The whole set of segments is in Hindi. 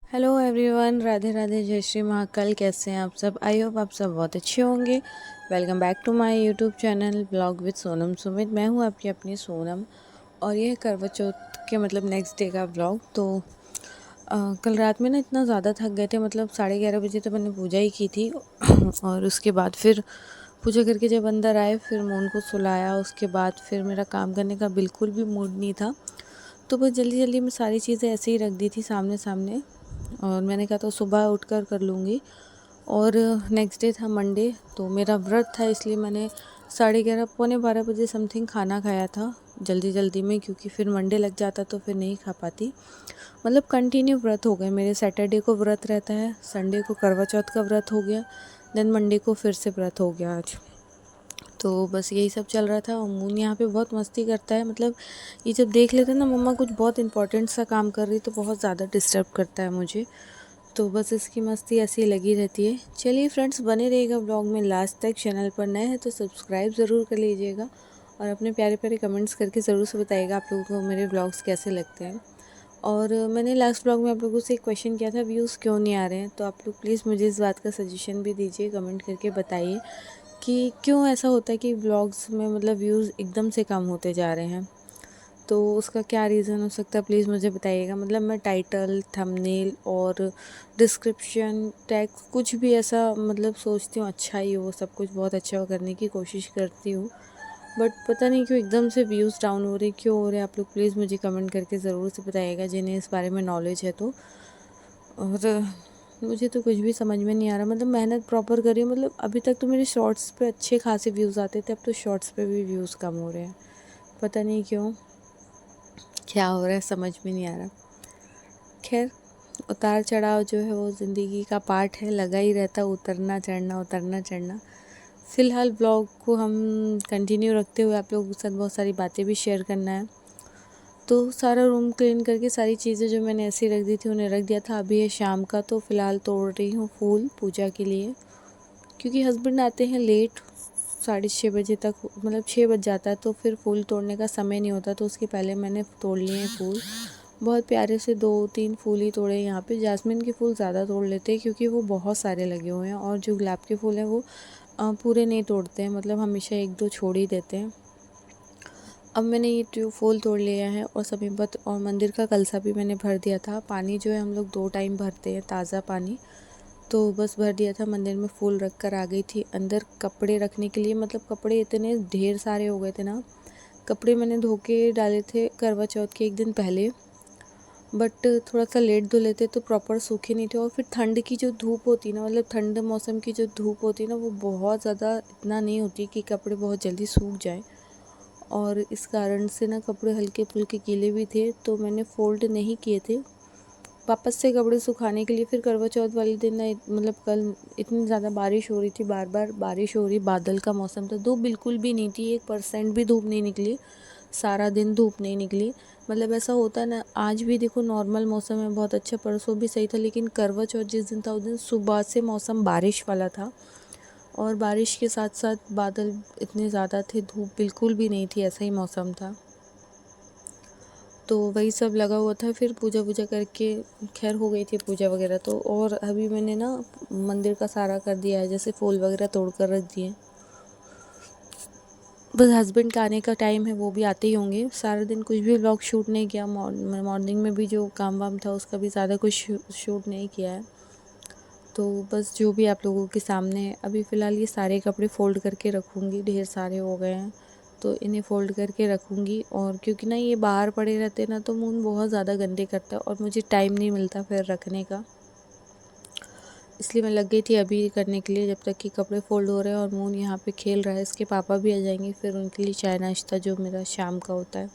हेलो एवरीवन, राधे राधे, जय श्री महाकाल। कैसे हैं आप सब? आई होप आप सब बहुत अच्छे होंगे। Welcome back to my YouTube channel blog with Sonam Sumit. मैं हूं आपकी अपनी सोनम और ये है करवा चौथ के नेक्स्ट डे का ब्लॉग। तो कल रात में ना इतना ज़्यादा थक गए थे, 11:30 बजे तो मैंने पूजा ही की थी और उसके बाद फिर पूजा करके जब अंदर आए फिर मोन को सुलाया। उसके बाद फिर मेरा काम करने का बिल्कुल भी मूड नहीं था, तो बस जल्दी जल्दी में सारी चीज़ें ऐसे ही रख दी थी सामने सामने और मैंने कहा तो सुबह उठकर कर लूँगी। और नेक्स्ट डे था मंडे, तो मेरा व्रत था, इसलिए मैंने 11:30 पौने 12 बजे समथिंग खाना खाया था जल्दी जल्दी में, क्योंकि फिर मंडे लग जाता तो फिर नहीं खा पाती। कंटिन्यू व्रत हो गए मेरे। सैटरडे को व्रत रहता है, संडे को करवा चौथ का व्रत हो गया, देन मंडे को फिर से व्रत हो गया आज। तो बस यही सब चल रहा था। और मून यहाँ पे बहुत मस्ती करता है, ये जब देख लेते हैं ना मम्मा कुछ बहुत इंपॉर्टेंट सा काम कर रही तो बहुत ज़्यादा डिस्टर्ब करता है मुझे। तो बस इसकी मस्ती ऐसी लगी रहती है। चलिए फ्रेंड्स, बने रहिएगा ब्लॉग में लास्ट तक। चैनल पर नए हैं तो सब्सक्राइब ज़रूर कर लीजिएगा और अपने प्यारे प्यारे कमेंट्स करके ज़रूर से बताइएगा आप लोगों को मेरे ब्लॉग्स कैसे लगते हैं। और मैंने लास्ट ब्लॉग में आप लोगों से एक क्वेश्चन किया था, व्यूज़ क्यों नहीं आ रहे हैं, तो आप लोग प्लीज़ मुझे इस बात का सजेशन भी दीजिए, कमेंट करके बताइए कि क्यों ऐसा होता है कि व्लॉग्स में व्यूज़ एकदम से कम होते जा रहे हैं। तो उसका क्या रीज़न हो सकता है, प्लीज़ मुझे बताइएगा। मैं टाइटल, थंबनेल और डिस्क्रिप्शन, टैग कुछ भी ऐसा सोचती हूँ अच्छा ही हो, सब कुछ बहुत अच्छा करने की कोशिश करती हूँ, बट पता नहीं क्यों एकदम से व्यूज़ डाउन हो रहे, क्यों हो रहे हैं। आप लोग प्लीज़ मुझे कमेंट करके ज़रूर से बताइएगा जिन्हें इस बारे में नॉलेज है तो। और मुझे तो कुछ भी समझ में नहीं आ रहा। मेहनत प्रॉपर कर रही हूँ, अभी तक तो मेरे शॉर्ट्स पे अच्छे खासे व्यूज़ आते थे, अब तो शॉर्ट्स पे भी व्यूज़ कम हो रहे हैं। पता नहीं क्यों, क्या हो रहा है समझ में नहीं आ रहा। खैर, उतार चढ़ाव जो है वो ज़िंदगी का पार्ट है, लगा ही रहता है, उतरना चढ़ना उतरना चढ़ना। फ़िलहाल ब्लॉग को हम कंटिन्यू रखते हुए आप लोगों के साथ बहुत सारी बातें भी शेयर करना है। तो सारा रूम क्लीन करके सारी चीज़ें जो मैंने ऐसी रख दी थी उन्हें रख दिया था। अभी है शाम का, तो फ़िलहाल तोड़ रही हूँ फूल पूजा के लिए, क्योंकि हस्बैंड आते हैं लेट, 6:30 बजे तक, 6 बज जाता है, तो फिर फूल तोड़ने का समय नहीं होता, तो उसके पहले मैंने तोड़ लिए हैं फूल। बहुत प्यारे से 2-3 फूल ही तोड़े यहाँ पे। जास्मिन के फूल ज़्यादा तोड़ लेते हैं क्योंकि वो बहुत सारे लगे हुए हैं, और जो गुलाब के फूल हैं वो पूरे नहीं तोड़ते हैं, हमेशा 1-2 छोड़ ही देते हैं। अब मैंने ये जो फूल तोड़ लिया है और सभी पत और मंदिर का कलसा भी मैंने भर दिया था। पानी जो है हम लोग 2 टाइम भरते हैं, ताज़ा पानी, तो बस भर दिया था। मंदिर में फूल रख कर आ गई थी अंदर कपड़े रखने के लिए। कपड़े इतने ढेर सारे हो गए थे ना, कपड़े मैंने धो के डाले थे करवा चौथ के एक दिन पहले, बट थोड़ा सा लेट धुले थे तो प्रॉपर सूखे नहीं थे। और फिर ठंड की जो धूप होती है ना, ठंड मौसम की जो धूप होती है ना, वो बहुत ज़्यादा इतना नहीं होती कि कपड़े बहुत जल्दी सूख जाए, और इस कारण से ना कपड़े हल्के फुल्के गीले भी थे, तो मैंने फ़ोल्ड नहीं किए थे वापस से कपड़े सुखाने के लिए। फिर करवा चौथ वाले दिन ना कल इतनी ज़्यादा बारिश हो रही थी, बार बार बारिश हो रही, बादल का मौसम था, धूप बिल्कुल भी नहीं थी, 1% भी धूप नहीं निकली, सारा दिन धूप नहीं निकली। ऐसा होता है ना, आज भी देखो नॉर्मल मौसम है, बहुत अच्छा, परसों भी सही था, लेकिन करवा चौथ जिस दिन था उस दिन सुबह से मौसम बारिश वाला था, और बारिश के साथ साथ बादल इतने ज़्यादा थे, धूप बिल्कुल भी नहीं थी, ऐसा ही मौसम था। तो वही सब लगा हुआ था। फिर पूजा वूजा करके खैर हो गई थी पूजा वगैरह तो। और अभी मैंने ना मंदिर का सारा कर दिया है, जैसे फूल वगैरह तोड़ कर रख दिए। बस हस्बैंड का आने का टाइम है, वो भी आते ही होंगे। सारा दिन कुछ भी व्लॉग शूट नहीं किया, मॉर्निंग में भी जो काम वाम था उसका भी ज़्यादा कुछ शूट नहीं किया है। तो बस जो भी आप लोगों के सामने है। अभी फ़िलहाल ये सारे कपड़े फ़ोल्ड करके रखूँगी, ढेर सारे हो गए हैं तो इन्हें फ़ोल्ड करके रखूँगी। और क्योंकि ना ये बाहर पड़े रहते हैं ना, तो मून बहुत ज़्यादा गंदे करता है और मुझे टाइम नहीं मिलता फिर रखने का, इसलिए मैं लग गई थी अभी करने के लिए, जब तक कि कपड़े फ़ोल्ड हो रहे हैं। और मून यहाँ पे खेल रहा है, इसके पापा भी आ जाएंगे, फिर उनके लिए चाय नाश्ता जो मेरा शाम का होता है।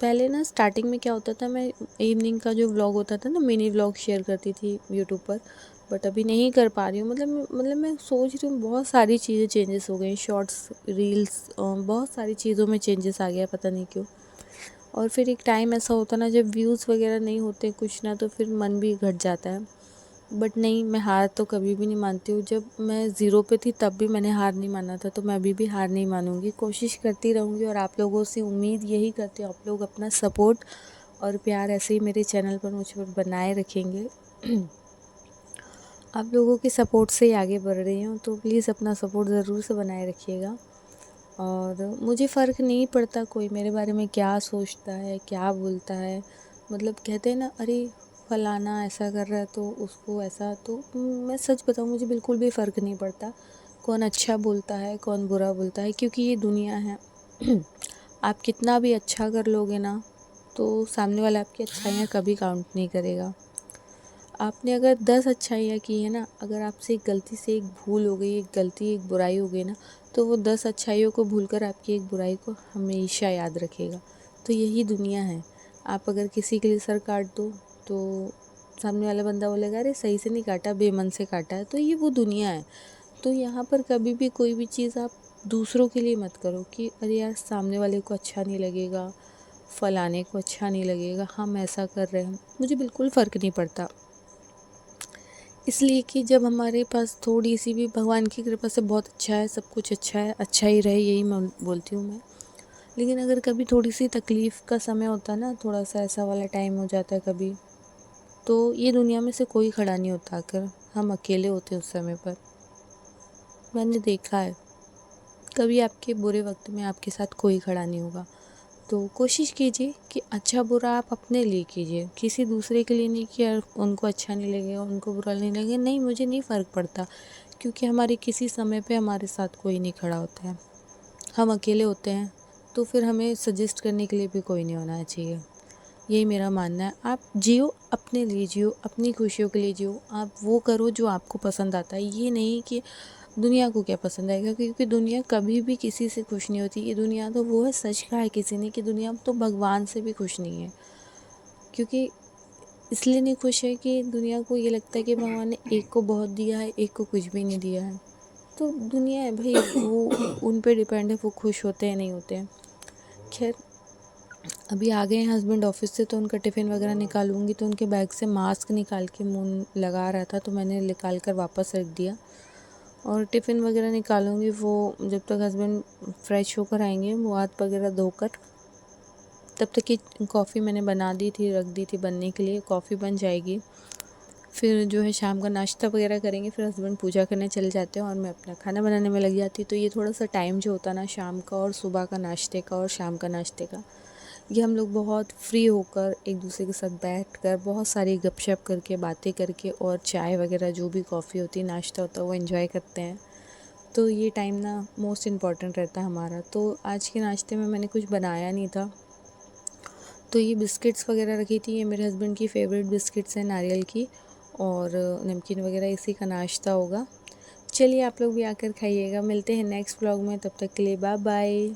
पहले ना स्टार्टिंग में क्या होता था, मैं इवनिंग का जो व्लॉग होता था ना, मिनी व्लॉग शेयर करती थी यूट्यूब पर, बट अभी नहीं कर पा रही हूँ। मैं सोच रही हूँ, बहुत सारी चीज़ें चेंजेस हो गई, शॉर्ट्स, रील्स, बहुत सारी चीज़ों में चेंजेस आ गया, पता नहीं क्यों। और फिर एक टाइम ऐसा होता ना जब व्यूज़ वगैरह नहीं होते कुछ ना, तो फिर मन भी घट जाता है। बट नहीं, मैं हार तो कभी भी नहीं मानती हूँ। जब मैं ज़ीरो पे थी तब भी मैंने हार नहीं माना था, तो मैं अभी भी हार नहीं मानूंगी, कोशिश करती रहूँगी। और आप लोगों से उम्मीद यही करती हूँ, आप लोग अपना सपोर्ट और प्यार ऐसे ही मेरे चैनल पर मुझ पर बनाए रखेंगे। आप लोगों के सपोर्ट से ही आगे बढ़ रही हूँ, तो प्लीज़ अपना सपोर्ट ज़रूर से बनाए रखिएगा। और मुझे फ़र्क नहीं पड़ता कोई मेरे बारे में क्या सोचता है, क्या बोलता है। मतलब कहते हैं ना, अरे फलाना ऐसा कर रहा है तो उसको ऐसा, तो मैं सच बताऊँ, मुझे बिल्कुल भी फ़र्क नहीं पड़ता कौन अच्छा बोलता है कौन बुरा बोलता है, क्योंकि ये दुनिया है। आप कितना भी अच्छा कर लोगे ना, तो सामने वाला आपकी अच्छाइयाँ कभी काउंट नहीं करेगा। आपने अगर 10 अच्छाइयाँ की है ना, अगर आपसे एक गलती से एक भूल हो गई, एक गलती, एक बुराई हो गई ना, तो वो 10 अच्छाइयों को भूलकर आपकी एक बुराई को हमेशा याद रखेगा। तो यही दुनिया है। आप अगर किसी के लिए सर काट दो, तो सामने वाला बंदा बोलेगा, अरे सही से नहीं काटा, बेमन से काटा है। तो ये वो दुनिया है। तो यहाँ पर कभी भी कोई भी चीज़ आप दूसरों के लिए मत करो कि अरे यार सामने वाले को अच्छा नहीं लगेगा, फलाने को अच्छा नहीं लगेगा, हम ऐसा कर रहे हैं। मुझे बिल्कुल फ़र्क नहीं पड़ता, इसलिए कि जब हमारे पास थोड़ी सी भी भगवान की कृपा से बहुत अच्छा है, सब कुछ अच्छा है, अच्छा ही रहे, यही मैं बोलती हूँ मैं। लेकिन अगर कभी थोड़ी सी तकलीफ़ का समय होता है ना, थोड़ा सा ऐसा वाला टाइम हो जाता है कभी, तो ये दुनिया में से कोई खड़ा नहीं होता आकर, हम अकेले होते हैं उस समय पर। मैंने देखा है, कभी आपके बुरे वक्त में आपके साथ कोई खड़ा नहीं होगा। तो कोशिश कीजिए कि अच्छा बुरा आप अपने लिए कीजिए, किसी दूसरे के लिए नहीं कि यार उनको अच्छा नहीं लगेगा, उनको बुरा नहीं लगेगा। नहीं, मुझे नहीं फ़र्क पड़ता, क्योंकि हमारे किसी समय पे हमारे साथ कोई नहीं खड़ा होता है, हम अकेले होते हैं। तो फिर हमें सजेस्ट करने के लिए भी कोई नहीं होना चाहिए। यही मेरा मानना है। आप जियो, अपने लिए जियो, अपनी खुशियों के लिए जियो। आप वो करो जो आपको पसंद आता है, ये नहीं कि दुनिया को क्या पसंद आएगा, क्योंकि दुनिया कभी भी किसी से खुश नहीं होती। ये दुनिया तो वो है, सच कहा है किसी ने कि दुनिया तो भगवान से भी खुश नहीं है। क्योंकि इसलिए नहीं खुश है कि दुनिया को ये लगता है कि भगवान ने एक को बहुत दिया है, एक को कुछ भी नहीं दिया है। तो दुनिया है भाई, वो उन पे डिपेंड है, वो खुश होते हैं नहीं होते हैं। खैर, अभी आ गए हैं हस्बैंड ऑफिस से, तो उनका टिफ़िन वगैरह निकालूंगी। तो उनके बैग से मास्क निकाल के मुँह लगा रहा था, तो मैंने निकाल कर वापस रख दिया। और टिफ़िन वगैरह निकालूंगी, वो जब तक हस्बैंड फ्रेश होकर आएंगे, मुँह हाथ वगैरह धोकर, तब तक की कॉफ़ी मैंने बना दी थी, रख दी थी बनने के लिए। कॉफ़ी बन जाएगी, फिर जो है शाम का नाश्ता वगैरह करेंगे। फिर हस्बैंड पूजा करने चले जाते हैं और मैं अपना खाना बनाने में लग जाती। तो ये थोड़ा सा टाइम जो होता है ना, शाम का और सुबह का नाश्ते का और शाम का नाश्ते का, ये हम लोग बहुत फ्री होकर एक दूसरे के साथ बैठकर बहुत सारी गपशप करके, बातें करके, और चाय वगैरह जो भी कॉफ़ी होती है, नाश्ता होता है, वो एंजॉय करते हैं। तो ये टाइम ना मोस्ट इम्पॉर्टेंट रहता है हमारा। तो आज के नाश्ते में मैंने कुछ बनाया नहीं था, तो ये बिस्किट्स वगैरह रखी थी। ये मेरे हस्बैंड की फ़ेवरेट बिस्किट्स हैं, नारियल की, और नमकीन वगैरह, इसी का नाश्ता होगा। चलिए आप लोग भी आकर खाइएगा। मिलते हैं नेक्स्ट व्लॉग में, तब तक के लिए बाय बाय।